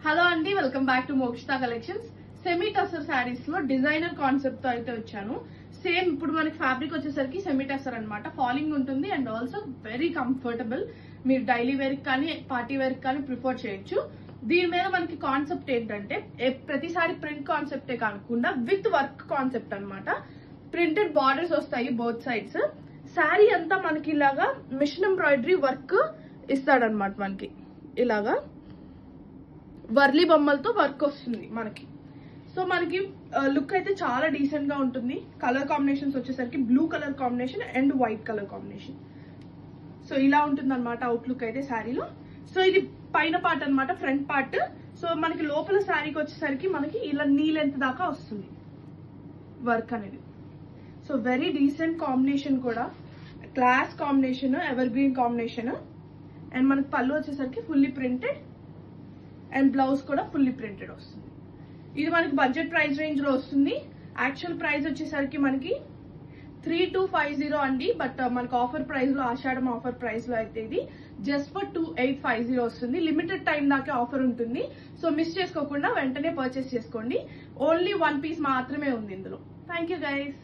Hello అండి, welcome back to Mokshita collections. Semi tussar saris లో designer concept తో అయితే వచ్చాను. సేమ్ ఇప్పుడు మనకి ఫ్యాబ్రిక్ వచ్చేసరికి సెమీ టసర్ అనమాట. ఫాలింగ్ ఉంటుంది అండ్ ఆల్సో వెరీ కంఫర్టబుల్. మీరు డైలీ వేర్ కానీ పార్టీ వేర్ కానీ ప్రిఫర్ చేయొచ్చు. దీని మీద మనకి కాన్సెప్ట్ ఏంటంటే ప్రతిసారి ప్రింట్ కాన్సెప్టే కాకుండా విత్ వర్క్ కాన్సెప్ట్ అనమాట. ప్రింటెడ్ బార్డర్స్ వస్తాయి బోత్ సైడ్స్. శారీ అంతా మనకి ఇలాగా మిషన్ ఎంబ్రాయిడరీ వర్క్ ఇస్తాడనమాట. మనకి ఇలాగా వర్లీ బొమ్మలతో వర్క్ వస్తుంది మనకి. సో మనకి లుక్ అయితే చాలా డీసెంట్ గా ఉంటుంది. కలర్ కాంబినేషన్స్ వచ్చేసరికి blue colour combination and white colour combination. So ఇలా ఉంటుంది అనమాట అవుట్లుక్ అయితే శారీలో. సో ఇది పైన పార్ట్ అనమాట, ఫ్రంట్ పార్ట్. సో మనకి లోపల శారీకి వచ్చేసరికి మనకి ఇలా నీ లెంత్ దాకా వస్తుంది వర్క్ అనేది. సో వెరీ డీసెంట్ కాంబినేషన్, కూడా class combination, ever green combination. And మనకి పళ్ళు వచ్చేసరికి ఫుల్లీ ప్రింటెడ్ అండ్ బ్లౌజ్ కూడా ఫుల్లీ ప్రింటెడ్ వస్తుంది. ఇది మనకి బడ్జెట్ ప్రైస్ రేంజ్ లో వస్తుంది. యాక్చువల్ ప్రైస్ వచ్చేసరికి మనకి 3250 అండి. బట్ మనకి ఆఫర్ ప్రైస్ లో, ఆషాఢం ఆఫర్ ప్రైస్ లో అయితే ఇది జస్ట్ ఫర్ 2850 వస్తుంది. లిమిటెడ్ టైం దాకా ఆఫర్ ఉంటుంది. సో మిస్ చేసుకోకుండా వెంటనే పర్చేస్ చేసుకోండి. ఓన్లీ 1 పీస్ మాత్రమే ఉంది ఇందులో. Thank you guys.